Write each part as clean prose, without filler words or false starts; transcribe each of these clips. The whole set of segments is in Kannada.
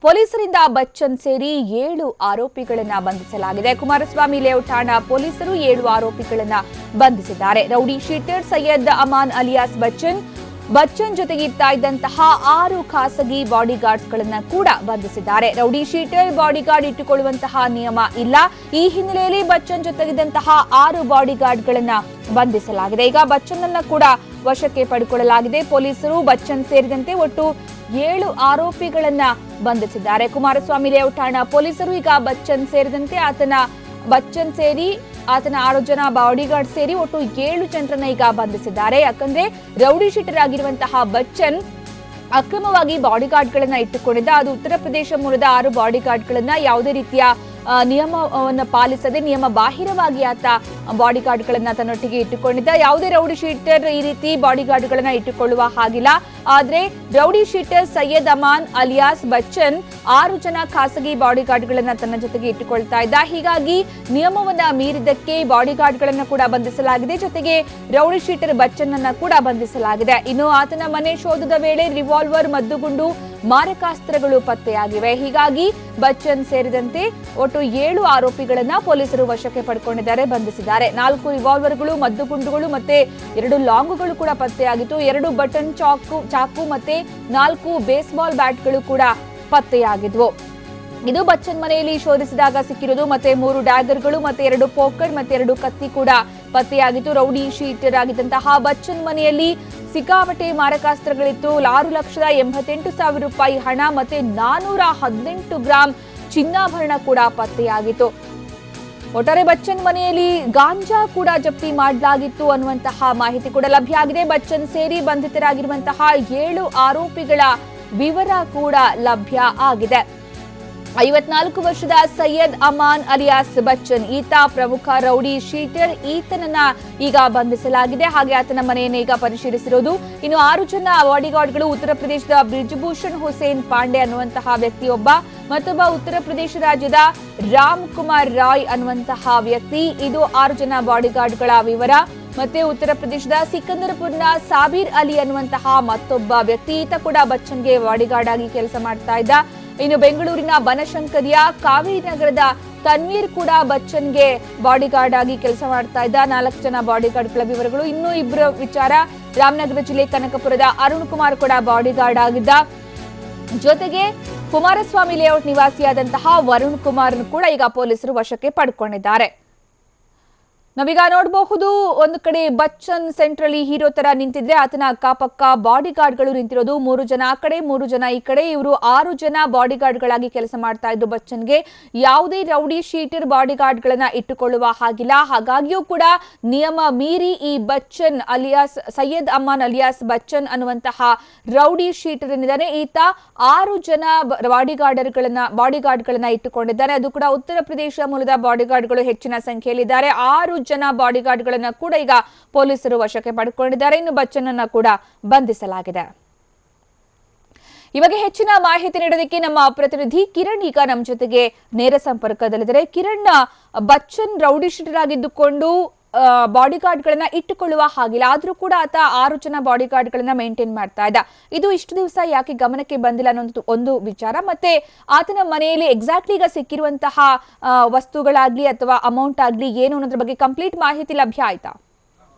ಪೊಲೀಸರಿಂದ ಬಚ್ಚನ್ ಸೇರಿ 7 ಆರೋಪಿಗಳನ್ನು ಬಂಧಿಸಲಾಗಿದೆ. ಕುಮಾರಸ್ವಾಮಿ ಲೇಔಟ್ ಠಾಣಾ ಪೊಲೀಸರು 7 ಆರೋಪಿಗಳನ್ನು ಬಂಧಿಸಿದ್ದಾರೆ. Rowdy sheeter Syed Aman alias Bachchan ಜೊತೆಗೆ ಇದ್ದಂತಹ 6 ಖಾಸಗಿ ಬಾಡಿಗಾರ್ಡ್ಸ್ಗಳನ್ನು ಕೂಡ ಬಂಧಿಸಿದ್ದಾರೆ. ರೌಡಿ ಶೀಟರ್ ಬಾಡಿಗಾರ್ಡ್ ಇಟ್ಟುಕೊಳ್ಳುವಂತಹ ನಿಯಮ ಇಲ್ಲ. ಈ ಹಿನ್ನೆಲೆಯಲ್ಲಿ ಬಚ್ಚನ್ ಜೊತೆಗಿದ್ದಂತಹ 6 ಬಾಡಿಗಾರ್ಡ್ಗಳನ್ನು ಬಂಧಿಸಲಾಗಿದೆ. ಈಗ ಬಚ್ಚನ್ ಅನ್ನು ಕೂಡ ವಶಕ್ಕೆ ಪಡೆದುಕೊಳ್ಳಲಾಗಿದೆ. ಪೊಲೀಸರು ಬಚ್ಚನ್ ಸೇರಿದಂತೆ ಒಟ್ಟು 7 ಆರೋಪಿಗಳನ್ನ ಬಂಧಿಸಿದ್ದಾರೆ. ಕುಮಾರಸ್ವಾಮಿ ಲೇಔಟ್ ಠಾಣಾ ಪೊಲೀಸರು ಈಗ ಬಚ್ಚನ್ ಸೇರಿದಂತೆ ಆತನ 6 ಜನ ಬಾಡಿಗಾರ್ಡ್ ಸೇರಿ ಒಟ್ಟು 7 ಜನರನ್ನ ಈಗ ಬಂಧಿಸಿದ್ದಾರೆ. ಯಾಕಂದ್ರೆ ರೌಡಿ ಶೀಟರ್ ಆಗಿರುವಂತಹ ಬಚ್ಚನ್ ಅಕ್ರಮವಾಗಿ ಬಾಡಿಗಾರ್ಡ್ಗಳನ್ನ ಇಟ್ಟುಕೊಂಡಿದ್ದ. ಅದು ಉತ್ತರ ಪ್ರದೇಶ ಮೂಲದ 6 ಬಾಡಿಗಾರ್ಡ್ಗಳನ್ನ ಯಾವುದೇ ರೀತಿಯ ನಿಯಮವನ್ನು ಪಾಲಿಸದೆ ನಿಯಮ ಬಾಹಿರವಾಗಿ ಆತ ಬಾಡಿಗಾರ್ಡ್ಗಳನ್ನ ತನ್ನೊಟ್ಟಿಗೆ ಇಟ್ಟುಕೊಂಡಿದ್ದ. ಯಾವುದೇ ರೌಡಿ ಶೀಟರ್ ಈ ರೀತಿ ಬಾಡಿಗಾರ್ಡ್ಗಳನ್ನ ಇಟ್ಟುಕೊಳ್ಳುವ ಹಾಗಿಲ್ಲ. ಆದ್ರೆ rowdy sheeter Syed Aman alias Bachchan 6 ಜನ ಖಾಸಗಿ ಬಾಡಿಗಾರ್ಡ್ಗಳನ್ನ ತನ್ನ ಜೊತೆಗೆ ಇಟ್ಟುಕೊಳ್ತಾ ಇದ್ದ. ಹೀಗಾಗಿ ನಿಯಮವನ್ನ ಮೀರಿದ್ದಕ್ಕೆ ಬಾಡಿಗಾರ್ಡ್ಗಳನ್ನ ಕೂಡ ಬಂಧಿಸಲಾಗಿದೆ. ಜೊತೆಗೆ ರೌಡಿ ಶೀಟರ್ ಬಚ್ಚನ್ ಅನ್ನ ಕೂಡ ಬಂಧಿಸಲಾಗಿದೆ. ಇನ್ನು ಆತನ ಮನೆ ಶೋಧದ ವೇಳೆ ರಿವಾಲ್ವರ್, ಮದ್ದುಗುಂಡು, ಮಾರಕಾಸ್ತ್ರಗಳು ಪತ್ತೆಯಾಗಿವೆ. ಹೀಗಾಗಿ ಬಚ್ಚನ್ ಸೇರಿದಂತೆ ಒಟ್ಟು 7 ಆರೋಪಿಗಳನ್ನ ಪೊಲೀಸರು ವಶಕ್ಕೆ ಪಡೆದುಕೊಂಡಿದ್ದಾರೆ, ಬಂಧಿಸಿದ್ದಾರೆ. 4 ರಿವಾಲ್ವರ್ಗಳು, ಮದ್ದುಗುಂಡುಗಳು ಮತ್ತೆ 2 ಲಾಂಗುಗಳು ಕೂಡ ಪತ್ತೆಯಾಗಿತ್ತು. 2 ಬಟನ್ ಚಾಕು ಮತ್ತೆ 4 ಬೇಸ್ಬಾಲ್ ಬ್ಯಾಟ್ಗಳು ಕೂಡ ಪತ್ತೆಯಾಗಿದ್ವು. ಇದು ಬಚ್ಚನ್ ಮನೆಯಲ್ಲಿ ಶೋಧಿಸಿದಾಗ ಸಿಕ್ಕಿರೋದು. ಮತ್ತೆ 3 ಡ್ಯಾಗರ್ಗಳು ಮತ್ತೆ 2 ಪೋಕರ್ ಮತ್ತೆ 2 ಕತ್ತಿ ಕೂಡ ಪತ್ತೆಯಾಗಿತ್ತು. ರೌಡಿ ಶೀಟರ್ ಆಗಿದ್ದಂತಹ ಬಚ್ಚನ್ ಮನೆಯಲ್ಲಿ ಸಿಕ್ಕಾಪಟ್ಟೆ ಮಾರಕಾಸ್ತ್ರಗಳಿತ್ತು. 6,88,000 ರೂಪಾಯಿ ಹಣ ಮತ್ತೆ 418 ಗ್ರಾಂ ಚಿನ್ನಾಭರಣ ಕೂಡ ಪತ್ತೆಯಾಗಿತ್ತು. ಒಟ್ಟಾರೆ ಬಚ್ಚನ್ ಮನೆಯಲ್ಲಿ ಗಾಂಜಾ ಕೂಡ ಜಪ್ತಿ ಮಾಡಲಾಗಿತ್ತು ಅನ್ನುವಂತಹ ಮಾಹಿತಿ ಕೂಡ ಲಭ್ಯ ಆಗಿದೆ. ಬಚ್ಚನ್ ಸೇರಿ ಬಂಧಿತರಾಗಿರುವಂತಹ 7 ಆರೋಪಿಗಳ ವಿವರ ಕೂಡ ಲಭ್ಯ ಆಗಿದೆ. 54 ವರ್ಷದ ಸೈಯದ್ ಅಮಾನ್ ಅಲಿಯಾಸ್ ಬಚ್ಚನ್, ಈತ ಪ್ರಮುಖ ರೌಡಿ ಶೀಟರ್. ಈತನನ್ನ ಈಗ ಬಂಧಿಸಲಾಗಿದೆ. ಹಾಗೆ ಆತನ ಮನೆಯನ್ನು ಈಗ ಪರಿಶೀಲಿಸಿರೋದು. ಇನ್ನು 6 ಜನ ಬಾಡಿಗಾರ್ಡ್ಗಳು ಉತ್ತರ ಪ್ರದೇಶದ ಬ್ರಿಜ್ಭೂಷಣ್ ಹುಸೇನ್ ಪಾಂಡೆ ಅನ್ನುವಂತಹ ವ್ಯಕ್ತಿಯೊಬ್ಬ, ಮತ್ತೊಬ್ಬ ಉತ್ತರ ಪ್ರದೇಶ ರಾಜ್ಯದ ರಾಮ್ ಕುಮಾರ್ ರಾಯ್ ಅನ್ನುವಂತಹ ವ್ಯಕ್ತಿ. ಇದು 6 ಜನ ಬಾಡಿಗಾರ್ಡ್ಗಳ ವಿವರ. ಮತ್ತೆ ಉತ್ತರ ಪ್ರದೇಶದ ಸಿಕಂದರ್ಪುರ್ನ ಸಾಬೀರ್ ಅಲಿ ಅನ್ನುವಂತಹ ಮತ್ತೊಬ್ಬ ವ್ಯಕ್ತಿ, ಈತ ಕೂಡ ಬಚ್ಚನ್ಗೆ ಬಾಡಿಗಾರ್ಡ್ ಆಗಿ ಕೆಲಸ ಮಾಡ್ತಾ ಇದ್ದ. ಇನ್ನು ಬೆಂಗಳೂರಿನ ಬನಶಂಕರಿಯ ಕಾವೇರಿ ನಗರದ ತನ್ವೀರ್ ಕೂಡ ಬಚ್ಚನ್ಗೆ ಬಾಡಿಗಾರ್ಡ್ ಆಗಿ ಕೆಲಸ ಮಾಡ್ತಾ ಇದ್ದ. 4 ಜನ ಬಾಡಿಗಾರ್ಡ್ಗಳ ವಿವರಗಳು. ಇನ್ನು 2 ವಿಚಾರ, ರಾಮನಗರ ಜಿಲ್ಲೆ ಕನಕಪುರದ ಅರುಣ್ ಕುಮಾರ್ ಕೂಡ ಬಾಡಿಗಾರ್ಡ್ ಆಗಿದ್ದ. ಜೊತೆಗೆ ಕುಮಾರಸ್ವಾಮಿ ಲೇಔಟ್ ನಿವಾಸಿಯಾದಂತಹ ವರುಣ್ ಕುಮಾರ್ ಕೂಡ ಈಗ ಪೊಲೀಸರು ವಶಕ್ಕೆ ಪಡೆದುಕೊಂಡಿದ್ದಾರೆ. ನಾವೀಗ ನೋಡಬಹುದು, ಒಂದು ಕಡೆ ಬಚ್ಚನ್ ಸೆಂಟ್ರಲ್ಲಿ ಹೀರೋ ತರ ನಿಂತಿದ್ರೆ ಆತನ ಅಕ್ಕಪಕ್ಕ ಬಾಡಿಗಾರ್ಡ್ಗಳು ನಿಂತಿರೋದು. 3 ಜನ ಆ ಕಡೆ 3 ಜನ ಈ ಕಡೆ. ಇವರು 6 ಜನ ಬಾಡಿಗಾರ್ಡ್ಗಳಾಗಿ ಕೆಲಸ ಮಾಡ್ತಾ ಇದ್ರು. ಬಚ್ಚನ್ಗೆ ಯಾವುದೇ ರೌಡಿ ಶೀಟರ್ ಬಾಡಿಗಾರ್ಡ್ಗಳನ್ನ ಇಟ್ಟುಕೊಳ್ಳುವ ಹಾಗಿಲ್ಲ. ಹಾಗಾಗಿಯೂ ಕೂಡ ನಿಯಮ ಮೀರಿ ಈ ಬಚ್ಚನ್ ಅಲಿಯಾಸ್ ಸೈಯದ್ ಅಮಾನ್ ಅಲಿಯಾಸ್ ಬಚ್ಚನ್ ಅನ್ನುವಂತಹ ರೌಡಿ ಶೀಟರ್ ಏನಿದ್ದಾನೆ, ಈತ 6 ಜನ ಬಾಡಿಗಾರ್ಡ್ಗಳನ್ನ ಇಟ್ಟುಕೊಂಡಿದ್ದಾನೆ. ಅದು ಕೂಡ ಉತ್ತರ ಪ್ರದೇಶ ಮೂಲದ ಬಾಡಿಗಾರ್ಡ್ಗಳು ಹೆಚ್ಚಿನ ಸಂಖ್ಯೆಯಲ್ಲಿದ್ದಾರೆ. 6 ಜನ ಬಾಡಿಗಾರ್ಡ್ಗಳನ್ನ ಕೂಡ ಈಗ ಪೊಲೀಸರು ವಶಕ್ಕೆ ಪಡೆದುಕೊಂಡಿದ್ದಾರೆ. ಇನ್ನು ಬಚ್ಚನ್ ಅನ್ನ ಕೂಡ ಬಂಧಿಸಲಾಗಿದೆ. ಇವಾಗ ಹೆಚ್ಚಿನ ಮಾಹಿತಿ ನೀಡೋದಕ್ಕೆ ನಮ್ಮ ಪ್ರತಿನಿಧಿ ಕಿರಣ್ ಈಗ ನಮ್ಮ ಜೊತೆಗೆ ನೇರ ಸಂಪರ್ಕದಲ್ಲಿದ್ದಾರೆ. ಕಿರಣ್, ಬಚ್ಚನ್ ರೌಡಿ ಶೀಟರ್ ಆಗಿದ್ದುಕೊಂಡು ಬಾಡಿಗಾರ್ಡ್ಗಳನ್ನ ಇಟ್ಟುಕೊಳ್ಳುವ ಹಾಗಿಲ್ಲ, ಆದ್ರೂ ಕೂಡ ಆತ 6 ಜನ ಬಾಡಿಗಾರ್ಡ್ಗಳನ್ನ ಮೇಂಟೈನ್ ಮಾಡ್ತಾ ಇದ್ದ. ಇದು ಇಷ್ಟು ದಿವಸ ಯಾಕೆ ಗಮನಕ್ಕೆ ಬಂದಿಲ್ಲ ಅನ್ನೋದು ಒಂದು ವಿಚಾರ. ಮತ್ತೆ ಆತನ ಮನೆಯಲ್ಲಿ ಎಕ್ಸಾಕ್ಟ್ಲಿ ಈಗ ಸಿಕ್ಕಿರುವಂತಹ ವಸ್ತುಗಳಾಗ್ಲಿ ಅಥವಾ ಅಮೌಂಟ್ ಆಗ್ಲಿ ಏನು ಅನ್ನೋದ್ರ ಬಗ್ಗೆ ಕಂಪ್ಲೀಟ್ ಮಾಹಿತಿ ಲಭ್ಯ ಆಯ್ತಾ?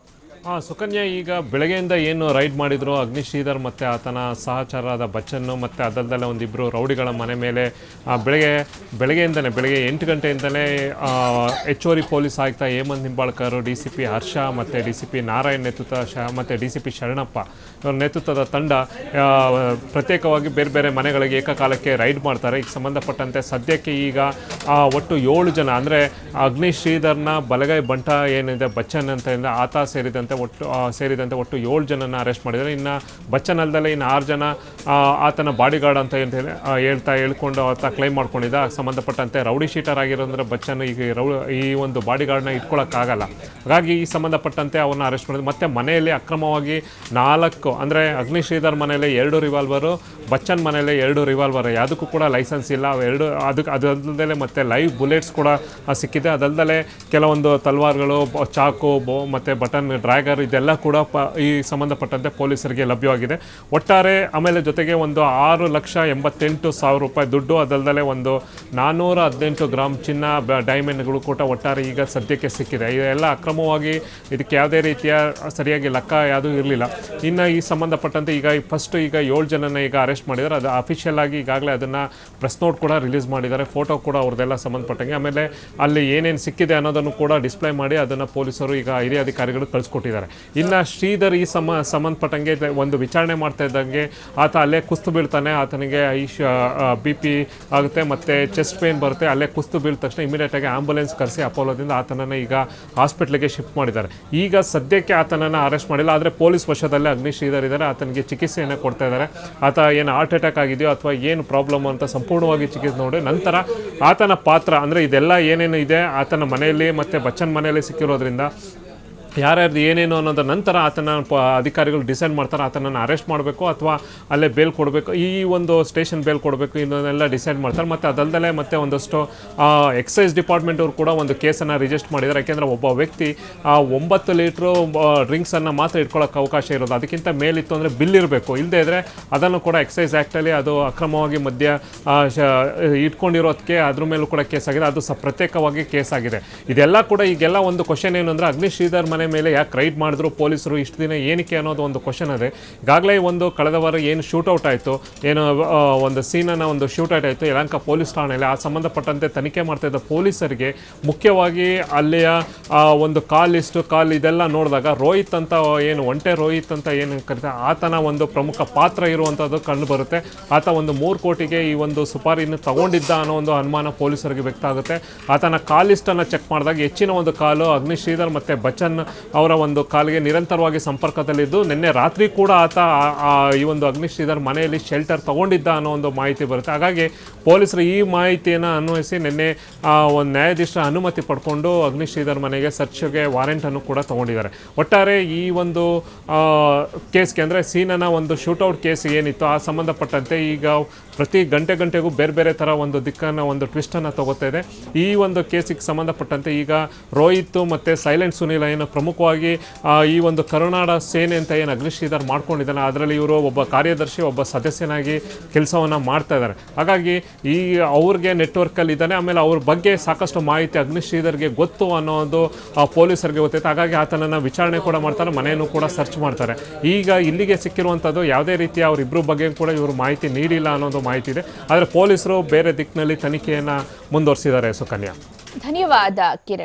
ಸುಕನ್ಯಾ, ಈಗ ಬೆಳಗ್ಗೆಯಿಂದ ಏನು ರೈಡ್ ಮಾಡಿದ್ರು ಅಗ್ನಿಶ್ರೀಧರ್ ಮತ್ತು ಆತನ ಸಹಚರರಾದ ಬಚ್ಚನ್ನು ಮತ್ತು ಅದಲ್ಲದೆ ಒಂದಿಬ್ಬರು ರೌಡಿಗಳ ಮನೆ ಮೇಲೆ ಬೆಳಗ್ಗೆ 8 ಗಂಟೆಯಿಂದಲೇ ಹೆಚ್ಚುವರಿ ಪೊಲೀಸ್ ಆಯುಕ್ತ ಹೇಮಂತ್ ನಿಂಬಾಳ್ಕರ್, DCP ಹರ್ಷ ಮತ್ತು DCP ನಾರಾಯಣ್ ನೇತೃತ್ವ ಮತ್ತು DCP ಶರಣಪ್ಪ ಇವರ ನೇತೃತ್ವದ ತಂಡ ಪ್ರತ್ಯೇಕವಾಗಿ ಬೇರೆ ಬೇರೆ ಮನೆಗಳಿಗೆ ಏಕಕಾಲಕ್ಕೆ ರೈಡ್ ಮಾಡ್ತಾರೆ. ಈಗ ಸಂಬಂಧಪಟ್ಟಂತೆ ಸದ್ಯಕ್ಕೆ ಈಗ ಒಟ್ಟು 7 ಜನ, ಅಂದರೆ ಅಗ್ನಿಶ್ರೀಧರ್ನ ಬಲಗೈ ಬಂಟ ಏನಿದೆ ಬಚ್ಚನ್ ಅಂತ ಆತ ಸೇರಿದಂತೆ ಒಟ್ಟು 7 ಜನನ ಅರೆಸ್ಟ್ ಮಾಡಿದ್ದಾರೆ. ಇನ್ನು ಬಚ್ಚನ್ ಅಲ್ಲದೆ ಇನ್ನು 6 ಜನ ಆತನ ಬಾಡಿಗಾರ್ಡ್ ಅಂತ ಹೇಳ್ಕೊಂಡು ಆತ ಕ್ಲೈಮ್ ಮಾಡ್ಕೊಂಡಿದ್ದ. ಸಂಬಂಧಪಟ್ಟಂತೆ ರೌಡಿ ಶೀಟರ್ ಆಗಿರೋದ್ರೆ ಬಚ್ಚನ್ ಈ ಒಂದು ಬಾಡಿಗಾರ್ಡ್ನ ಇಟ್ಕೊಳ್ಳೋಕ್ಕಾಗಲ್ಲ. ಹಾಗಾಗಿ ಈ ಸಂಬಂಧಪಟ್ಟಂತೆ ಅವನ್ನ ಅರೆಸ್ಟ್ ಮಾಡಿದ್ರು. ಮತ್ತು ಮನೆಯಲ್ಲಿ ಅಕ್ರಮವಾಗಿ 4, ಅಂದರೆ ಅಗ್ನಿಶ್ರೀಧರ್ ಮನೆಯಲ್ಲಿ 2 ರಿವಾಲ್ವರು, ಬಚ್ಚನ್ ಮನೆಯಲ್ಲಿ 2 ರಿವಾಲ್ವರ್, ಯಾವುದಕ್ಕೂ ಕೂಡ ಲೈಸೆನ್ಸ್ ಇಲ್ಲ. ಅದಲ್ಲದೆ ಮತ್ತು ಲೈವ್ ಬುಲೆಟ್ಸ್ ಕೂಡ ಸಿಕ್ಕಿದೆ. ಅದಲ್ಲದೆ ಕೆಲವೊಂದು ತಲ್ವಾರ್ಗಳು, ಚಾಕು ಮತ್ತು ಬಟನ್ ಡ್ರ್ಯಾಗ್ ಡ್ಯಾಗರ್ ಇದೆಲ್ಲ ಕೂಡ ಈ ಸಂಬಂಧಪಟ್ಟಂತೆ ಪೊಲೀಸರಿಗೆ ಲಭ್ಯವಾಗಿದೆ. ಒಟ್ಟಾರೆ ಆಮೇಲೆ ಜೊತೆಗೆ ಒಂದು 6,88,000 ರೂಪಾಯಿ ದುಡ್ಡು, ಅದಲ್ಲದೆ ಒಂದು 418 ಗ್ರಾಮ್ ಚಿನ್ನ, ಡೈಮಂಡ್ಗಳು ಕೂಡ ಒಟ್ಟಾರೆ ಈಗ ಸದ್ಯಕ್ಕೆ ಸಿಕ್ಕಿದೆ. ಇದೆಲ್ಲ ಅಕ್ರಮವಾಗಿ, ಇದಕ್ಕೆ ಯಾವುದೇ ರೀತಿಯ ಸರಿಯಾಗಿ ಲೆಕ್ಕ ಯಾವುದೂ ಇರಲಿಲ್ಲ. ಇನ್ನು ಈ ಸಂಬಂಧಪಟ್ಟಂತೆ ಈಗ ಫಸ್ಟ್ ಈಗ 7 ಜನನ ಈಗ ಅರೆಸ್ಟ್ ಮಾಡಿದ್ದಾರೆ. ಅದು ಅಫಿಷಿಯಲ್ ಆಗಿ ಈಗಾಗಲೇ ಅದನ್ನು ಪ್ರೆಸ್ ನೋಟ್ ಕೂಡ ರಿಲೀಸ್ ಮಾಡಿದ್ದಾರೆ, ಫೋಟೋ ಕೂಡ ಅವ್ರದ್ದೆಲ್ಲ ಸಂಬಂಧಪಟ್ಟಂಗೆ. ಆಮೇಲೆ ಅಲ್ಲಿ ಏನೇನು ಸಿಕ್ಕಿದೆ ಅನ್ನೋದನ್ನು ಕೂಡ ಡಿಸ್ಪ್ಲೇ ಮಾಡಿ ಅದನ್ನು ಪೊಲೀಸರು ಈಗ ಹಿರಿಯ ಅಧಿಕಾರಿಗಳು ಕಳಿಸ್ಕೊಟ್ಟಿದ್ದಾರೆ. ಇನ್ನು ಶ್ರೀಧರ್ ಈ ಸಂಬಂಧಪಟ್ಟಂಗೆ ಒಂದು ವಿಚಾರಣೆ ಮಾಡ್ತಾ ಇದ್ದಂಗೆ ಆತ ಅಲ್ಲೇ ಕುಸ್ತು ಬೀಳ್ತಾನೆ. ಆತನಿಗೆ BP ಆಗುತ್ತೆ ಮತ್ತು ಚೆಸ್ಟ್ ಪೇನ್ ಬರುತ್ತೆ. ಅಲ್ಲೇ ಕುಸ್ತು ಬೀಳ್ದ ತಕ್ಷಣ ಇಮಿಡಿಯೇಟಾಗಿ ಆಂಬುಲೆನ್ಸ್ ಕರೆಸಿ ಅಪೋಲೋದಿಂದ ಆತನನ್ನು ಈಗ ಹಾಸ್ಪಿಟ್ಲಿಗೆ ಶಿಫ್ಟ್ ಮಾಡಿದ್ದಾರೆ. ಈಗ ಸದ್ಯಕ್ಕೆ ಆತನನ್ನು ಅರೆಸ್ಟ್ ಮಾಡಿಲ್ಲ, ಆದರೆ ಪೊಲೀಸ್ ವಶದಲ್ಲೇ ಅಗ್ನಿ ಶ್ರೀಧರ್ ಇದ್ದಾರೆ. ಆತನಿಗೆ ಚಿಕಿತ್ಸೆಯನ್ನು ಕೊಡ್ತಾ ಇದ್ದಾರೆ. ಆತ ಏನು ಹಾರ್ಟ್ ಅಟ್ಯಾಕ್ ಆಗಿದೆಯೋ ಅಥವಾ ಏನು ಪ್ರಾಬ್ಲಮ್ ಅಂತ ಸಂಪೂರ್ಣವಾಗಿ ಚಿಕಿತ್ಸೆ ನೋಡಿ ನಂತರ ಆತನ ಪಾತ್ರ ಅಂದರೆ ಇದೆಲ್ಲ ಏನೇನು ಇದೆ ಆತನ ಮನೆಯಲ್ಲಿ ಮತ್ತು ಬಚ್ಚನ್ ಮನೆಯಲ್ಲಿ ಸಿಕ್ಕಿರೋದ್ರಿಂದ ಯಾರ್ಯಾರ್ದು ಏನೇನು ಅನ್ನೋದ ನಂತರ ಆತನ ಅಧಿಕಾರಿಗಳು ಡಿಸೈಡ್ ಮಾಡ್ತಾರೆ ಆತನನ್ನು ಅರೆಸ್ಟ್ ಮಾಡಬೇಕು ಅಥವಾ ಅಲ್ಲೇ ಬೇಲ್ ಕೊಡಬೇಕು, ಈ ಒಂದು ಸ್ಟೇಷನ್ ಬೇಲ್ ಕೊಡಬೇಕು, ಇದನ್ನೆಲ್ಲ ಡಿಸೈಡ್ ಮಾಡ್ತಾರೆ. ಮತ್ತು ಅದಲ್ಲದೆ ಮತ್ತೆ ಒಂದಷ್ಟು ಎಕ್ಸೈಸ್ ಡಿಪಾರ್ಟ್ಮೆಂಟ್ ಅವರು ಕೂಡ ಒಂದು ಕೇಸನ್ನು ರಿಜಿಸ್ಟರ್ ಮಾಡಿದ್ದಾರೆ. ಯಾಕೆಂದರೆ ಒಬ್ಬ ವ್ಯಕ್ತಿ 9 ಲೀಟ್ರು ಡ್ರಿಂಕ್ಸನ್ನು ಮಾತ್ರ ಇಟ್ಕೊಳ್ಳೋಕೆ ಅವಕಾಶ ಇರೋದು, ಅದಕ್ಕಿಂತ ಮೇಲಿತ್ತು ಅಂದರೆ ಬಿಲ್ ಇರಬೇಕು. ಇಲ್ಲದೇ ಇದ್ದರೆ ಅದನ್ನು ಕೂಡ ಎಕ್ಸೈಸ್ ಆ್ಯಕ್ಟಲ್ಲಿ ಅದು ಅಕ್ರಮವಾಗಿ ಮದ್ಯ ಇಟ್ಕೊಂಡಿರೋದಕ್ಕೆ ಅದ್ರ ಮೇಲೂ ಕೂಡ ಕೇಸ್ ಆಗಿದೆ. ಅದು ಪ್ರತ್ಯೇಕವಾಗಿ ಕೇಸ್ ಆಗಿದೆ. ಇದೆಲ್ಲ ಕೂಡ ಈಗೆಲ್ಲ ಒಂದು ಕ್ವಶನ್ ಏನು ಅಂದರೆ ಅಗ್ನಿ ಶ್ರೀಧರ್ ಮನೆ ಮೇಲೆ ಯಾಕೆ ರೈಡ್ ಮಾಡಿದ್ರು ಪೊಲೀಸರು ಇಷ್ಟು ದಿನ ಏನಕ್ಕೆ ಅನ್ನೋದು ಒಂದು ಕ್ವಶನ್ ಇದೆ. ಈಗಾಗಲೇ ಒಂದು ಕಳೆದ ವಾರ ಏನು ಶೂಟೌಟ್ ಆಯಿತು, ಏನು ಒಂದು ಸೀನನ್ನು ಒಂದು ಶೂಟೌಟ್ ಆಯಿತು ಯಲಹಂಕ ಪೊಲೀಸ್ ಠಾಣೆಯಲ್ಲಿ, ಆ ಸಂಬಂಧಪಟ್ಟಂತೆ ತನಿಖೆ ಮಾಡ್ತಾ ಇದ್ದ ಪೊಲೀಸರಿಗೆ ಮುಖ್ಯವಾಗಿ ಅಲ್ಲಿಯ ಒಂದು ಕಾಲ್ ಇದೆಲ್ಲ ನೋಡಿದಾಗ ರೋಹಿತ್ ಅಂತ ಏನು ಒಂಟೆ ರೋಹಿತ್ ಅಂತ ಏನು ಕರೀತಾರೆ ಆತನ ಒಂದು ಪ್ರಮುಖ ಪಾತ್ರ ಇರುವಂಥದ್ದು ಕಂಡು ಬರುತ್ತೆ. ಆತ ಒಂದು 3 ಕೋಟಿಗೆ ಈ ಒಂದು ಸುಪಾರಿಯನ್ನು ತಗೊಂಡಿದ್ದ ಅನ್ನೋ ಒಂದು ಅನುಮಾನ ಪೊಲೀಸರಿಗೆ ವ್ಯಕ್ತ ಆಗುತ್ತೆ. ಆತನ ಕಾಲಿಸ್ಟನ್ನು ಚೆಕ್ ಮಾಡಿದಾಗ ಹೆಚ್ಚಿನ ಒಂದು ಕಾಲು ಅಗ್ನಿ ಶ್ರೀಧರ್ ಮತ್ತು ಬಚ್ಚನ್ ಅವರ ಒಂದು ಕಾಲಿಗೆ ನಿರಂತರವಾಗಿ ಸಂಪರ್ಕದಲ್ಲಿದ್ದು ನಿನ್ನೆ ರಾತ್ರಿ ಕೂಡ ಆತ ಈ ಒಂದು ಅಗ್ನಿ ಶ್ರೀಧರ್ ಮನೆಯಲ್ಲಿ ಶೆಲ್ಟರ್ ತಗೊಂಡಿದ್ದ ಅನ್ನೋ ಒಂದು ಮಾಹಿತಿ ಬರುತ್ತೆ. ಹಾಗಾಗಿ ಪೊಲೀಸರು ಈ ಮಾಹಿತಿಯನ್ನು ಅನ್ವಯಿಸಿ ನಿನ್ನೆ ಒಂದು ನ್ಯಾಯಾಧೀಶರ ಅನುಮತಿ ಪಡ್ಕೊಂಡು ಅಗ್ನಿ ಶ್ರೀಧರ್ ಮನೆಗೆ ಸರ್ಚ್ಗೆ ವಾರೆಂಟನ್ನು ಕೂಡ ತಗೊಂಡಿದ್ದಾರೆ. ಒಟ್ಟಾರೆ ಈ ಒಂದು ಕೇಸ್ಗೆ ಅಂದರೆ ಸೀನನ ಒಂದು ಶೂಟೌಟ್ ಕೇಸ್ ಏನಿತ್ತು ಆ ಸಂಬಂಧಪಟ್ಟಂತೆ ಈಗ ಪ್ರತಿ ಗಂಟೆಗೂ ಬೇರೆ ಥರ ಒಂದು ದಿಕ್ಕನ್ನು ಒಂದು ಟ್ವಿಸ್ಟನ್ನು ತಗೋತಾ ಇದೆ. ಈ ಒಂದು ಕೇಸಿಗೆ ಸಂಬಂಧಪಟ್ಟಂತೆ ಈಗ ರೋಹಿತ್ ಮತ್ತು ಸೈಲೆಂಟ್ ಸುನೀಲ್ ಏನು ಪ್ರಮುಖವಾಗಿ ಈ ಒಂದು ಕರುನಾಡ ಸೇನೆ ಅಂತ ಏನು ಅಗ್ನಿ ಶ್ರೀಧರ್ ಮಾಡ್ಕೊಂಡಿದ್ದಾನೆ ಅದರಲ್ಲಿ ಇವರು ಒಬ್ಬ ಕಾರ್ಯದರ್ಶಿ ಒಬ್ಬ ಸದಸ್ಯನಾಗಿ ಕೆಲಸವನ್ನು ಮಾಡ್ತಾ ಇದ್ದಾರೆ. ಹಾಗಾಗಿ ಈ ಅವ್ರಿಗೆ ನೆಟ್ವರ್ಕಲ್ಲಿ ಇದ್ದಾನೆ. ಆಮೇಲೆ ಅವ್ರ ಬಗ್ಗೆ ಸಾಕಷ್ಟು ಮಾಹಿತಿ ಅಗ್ನಿ ಶ್ರೀಧರ್ಗೆ ಗೊತ್ತು ಅನ್ನೋದು ಪೊಲೀಸರಿಗೆ ಗೊತ್ತೈತೆ. ಹಾಗಾಗಿ ಆತನನ್ನು ವಿಚಾರಣೆ ಕೂಡ ಮಾಡ್ತಾರೆ, ಮನೆಯನ್ನು ಕೂಡ ಸರ್ಚ್ ಮಾಡ್ತಾರೆ. ಈಗ ಇಲ್ಲಿಗೆ ಸಿಕ್ಕಿರುವಂಥದ್ದು ಯಾವುದೇ ರೀತಿಯ ಅವರಿಬ್ಬರ ಬಗ್ಗೆ ಕೂಡ ಇವರು ಮಾಹಿತಿ ನೀಡಿಲ್ಲ ಅನ್ನೋದು ಮಾಹಿತಿ ಇದೆ. ಆದರೆ ಪೊಲೀಸರು ಬೇರೆ ದಿಕ್ಕಿನಲ್ಲಿ ತನಿಖೆಯನ್ನು ಮುಂದುವರಿಸಿದ್ದಾರೆ. ಸುಕನ್ಯಾ, ಧನ್ಯವಾದ ಕಿರಣ್.